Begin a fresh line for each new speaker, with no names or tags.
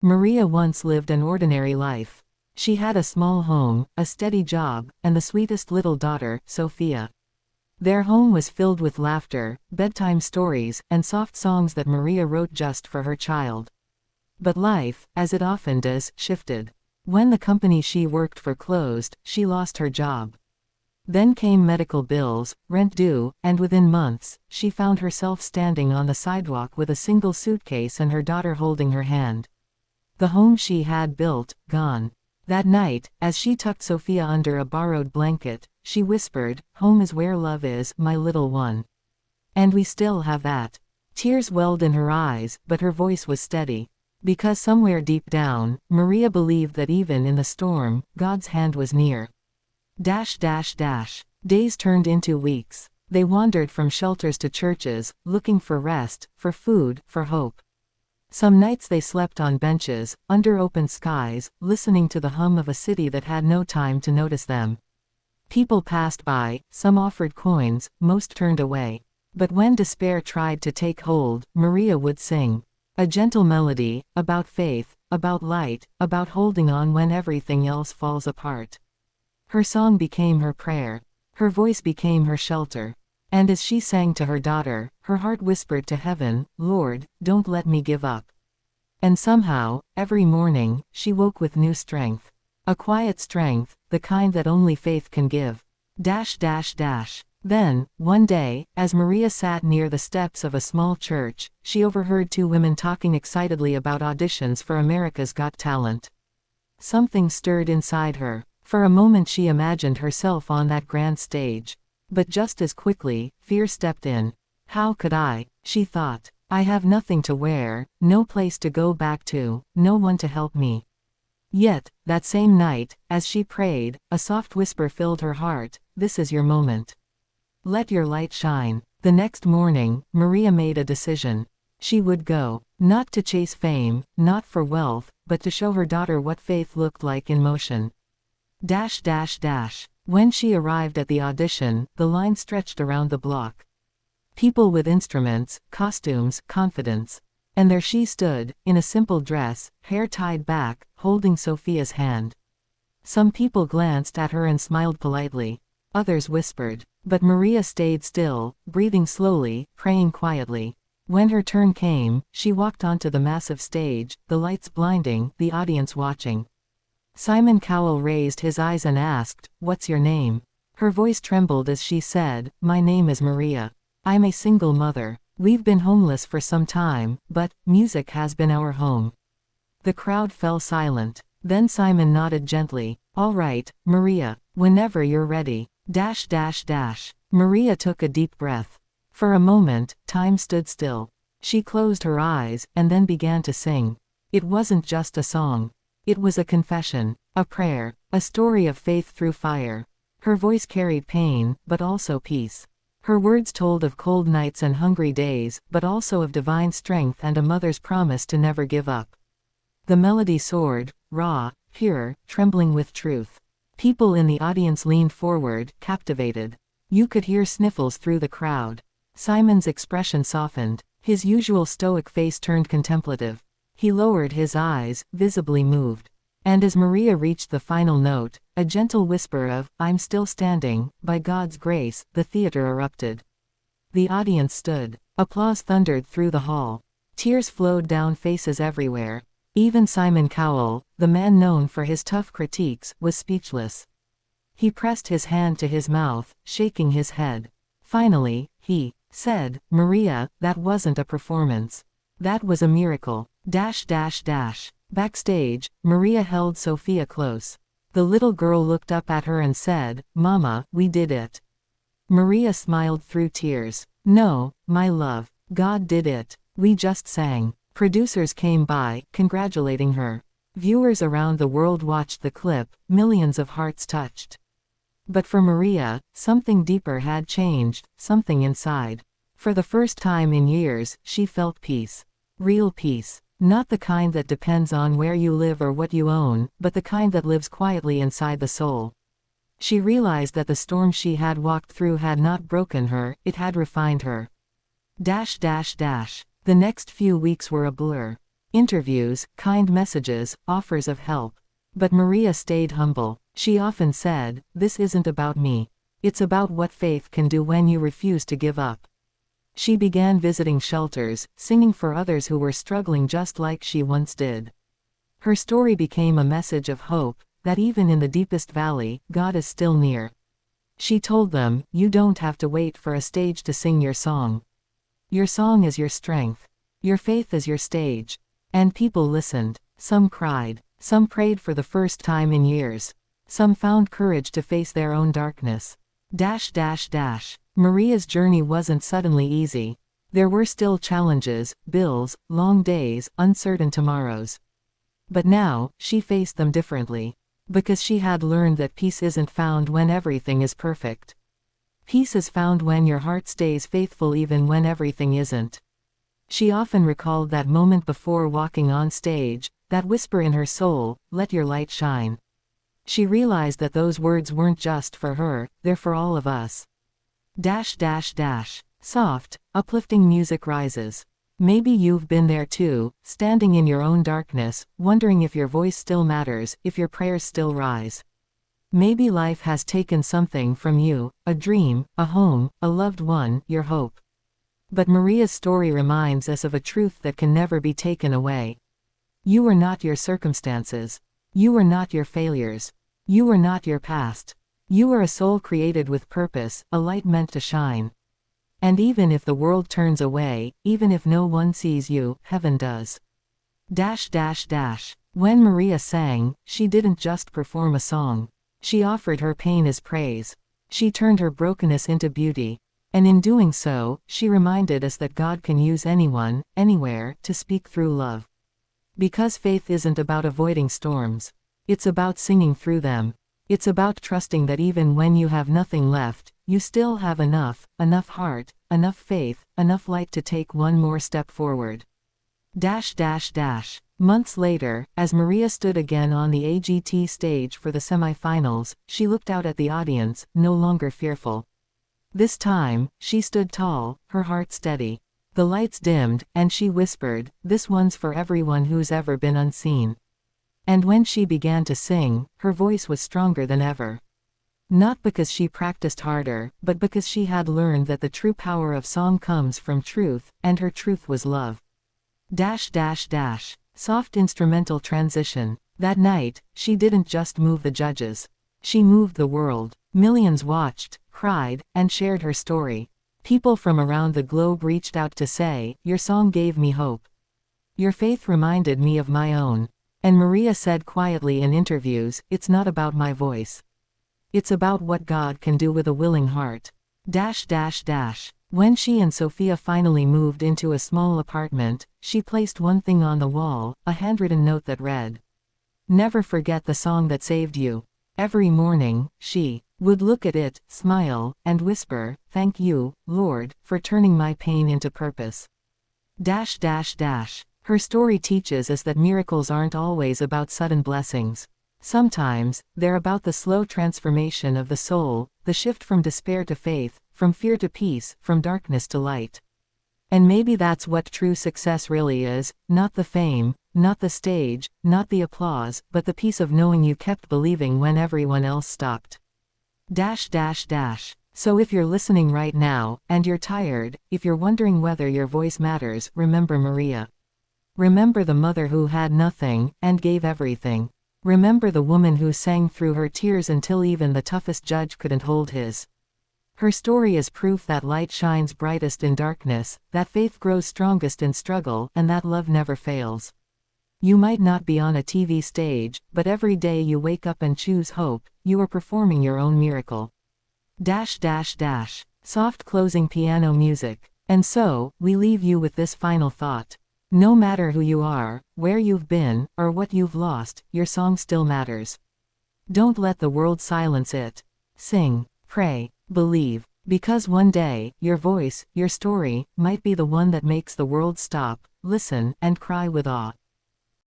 Maria once lived an ordinary life. She had a small home, a steady job, and the sweetest little daughter, Sophia. Their home was filled with laughter, bedtime stories, and soft songs that Maria wrote just for her child. But life, as it often does, shifted. When the company she worked for closed, she lost her job. Then came medical bills, rent due, and within months, she found herself standing on the sidewalk with a single suitcase and her daughter holding her hand. The home she had built, gone. That night, as she tucked Sophia under a borrowed blanket, she whispered, "Home is where love is, my little one." And we still have that. Tears welled in her eyes, but her voice was steady. Because somewhere deep down, Maria believed that even in the storm, God's hand was near. Days turned into weeks. They wandered from shelters to churches, looking for rest, for food, for hope. Some nights they slept on benches, under open skies, listening to the hum of a city that had no time to notice them. People passed by, some offered coins, most turned away. But when despair tried to take hold, Maria would sing. A gentle melody, about faith, about light, about holding on when everything else falls apart. Her song became her prayer. Her voice became her shelter. And as she sang to her daughter, her heart whispered to heaven, "Lord, don't let me give up." And somehow, every morning, she woke with new strength. A quiet strength, the kind that only faith can give. Then, one day, as Maria sat near the steps of a small church, she overheard two women talking excitedly about auditions for America's Got Talent. Something stirred inside her. For a moment she imagined herself on that grand stage. But just as quickly, fear stepped in. How could I? She thought. I have nothing to wear, no place to go back to, no one to help me. Yet, that same night, as she prayed, a soft whisper filled her heart, "This is your moment. Let your light shine." The next morning, Maria made a decision. She would go. Not to chase fame, not for wealth, but to show her daughter what faith looked like in motion. When she arrived at the audition, the line stretched around the block. People with instruments, costumes, confidence. And there she stood, in a simple dress, hair tied back, holding Sophia's hand. Some people glanced at her and smiled politely. Others whispered. But Maria stayed still, breathing slowly, praying quietly. When her turn came, she walked onto the massive stage, the lights blinding, the audience watching. Simon Cowell raised his eyes and asked, "What's your name?" Her voice trembled as she said, "My name is Maria. I'm a single mother. We've been homeless for some time, but music has been our home." The crowd fell silent. Then Simon nodded gently. "All right, Maria, whenever you're ready." Maria took a deep breath. For a moment, time stood still. She closed her eyes, and then began to sing. It wasn't just a song. It was a confession, a prayer, a story of faith through fire. Her voice carried pain, but also peace. Her words told of cold nights and hungry days, but also of divine strength and a mother's promise to never give up. The melody soared, raw, pure, trembling with truth. People in the audience leaned forward, captivated. You could hear sniffles through the crowd. Simon's expression softened. His usual stoic face turned contemplative. He lowered his eyes, visibly moved. And as Maria reached the final note, a gentle whisper of, "I'm still standing," by God's grace, the theater erupted. The audience stood. Applause thundered through the hall. Tears flowed down faces everywhere. Even Simon Cowell, the man known for his tough critiques, was speechless. He pressed his hand to his mouth, shaking his head. Finally, he said, "Maria, that wasn't a performance. That was a miracle." Backstage, Maria held Sophia close. The little girl looked up at her and said, "Mama, we did it." Maria smiled through tears. "No, my love. God did it. We just sang." Producers came by, congratulating her. Viewers around the world watched the clip, millions of hearts touched. But for Maria, something deeper had changed, something inside. For the first time in years, she felt peace. Real peace. Not the kind that depends on where you live or what you own, but the kind that lives quietly inside the soul. She realized that the storm she had walked through had not broken her, it had refined her. The next few weeks were a blur. interviews, kind messages, offers of help. But Maria stayed humble. She often said, "This isn't about me. It's about what faith can do when you refuse to give up." She began visiting shelters, singing for others who were struggling just like she once did. Her story became a message of hope, that even in the deepest valley, God is still near. She told them, "You don't have to wait for a stage to sing your song. Your song is your strength. Your faith is your stage." And people listened. Some cried. Some prayed for the first time in years. Some found courage to face their own darkness. Maria's journey wasn't suddenly easy. There were still challenges, bills, long days, uncertain tomorrows. But now, she faced them differently. Because she had learned that peace isn't found when everything is perfect. Peace is found when your heart stays faithful even when everything isn't. She often recalled that moment before walking on stage, that whisper in her soul, "Let your light shine." She realized that those words weren't just for her, they're for all of us. Soft, uplifting music rises. Maybe you've been there too, standing in your own darkness, wondering if your voice still matters, if your prayers still rise. Maybe life has taken something from you, a dream, a home, a loved one, your hope. But Maria's story reminds us of a truth that can never be taken away. You are not your circumstances. You are not your failures. You are not your past. You are a soul created with purpose, a light meant to shine. And even if the world turns away, even if no one sees you, heaven does. When Maria sang, she didn't just perform a song. She offered her pain as praise. She turned her brokenness into beauty. And in doing so, she reminded us that God can use anyone, anywhere, to speak through love. Because faith isn't about avoiding storms. It's about singing through them. It's about trusting that even when you have nothing left, you still have enough heart, enough faith, enough light to take one more step forward. Months later, as Maria stood again on the AGT stage for the semi-finals, she looked out at the audience, no longer fearful. This time, she stood tall, her heart steady. The lights dimmed, and she whispered, "This one's for everyone who's ever been unseen." And when she began to sing, her voice was stronger than ever. Not because she practiced harder, but because she had learned that the true power of song comes from truth, and her truth was love. Soft instrumental transition. That night, she didn't just move the judges. She moved the world. Millions watched, cried, and shared her story. People from around the globe reached out to say, "Your song gave me hope. Your faith reminded me of my own." And Maria said quietly in interviews, "It's not about my voice. It's about what God can do with a willing heart." When she and Sophia finally moved into a small apartment, she placed one thing on the wall, a handwritten note that read, "Never forget the song that saved you." Every morning, she would look at it, smile, and whisper, "Thank you, Lord, for turning my pain into purpose." Her story teaches us that miracles aren't always about sudden blessings. Sometimes, they're about the slow transformation of the soul, the shift from despair to faith, from fear to peace, from darkness to light. And maybe that's what true success really is, not the fame, not the stage, not the applause, but the peace of knowing you kept believing when everyone else stopped. So if you're listening right now, and you're tired, if you're wondering whether your voice matters, remember Maria. Remember the mother who had nothing, and gave everything. Remember the woman who sang through her tears until even the toughest judge couldn't hold his. Her story is proof that light shines brightest in darkness, that faith grows strongest in struggle, and that love never fails. You might not be on a TV stage, but every day you wake up and choose hope, you are performing your own miracle. Soft closing piano music. And so, we leave you with this final thought. No matter who you are, where you've been, or what you've lost, your song still matters. Don't let the world silence it. Sing, pray, believe, because one day, your voice, your story, might be the one that makes the world stop, listen, and cry with awe.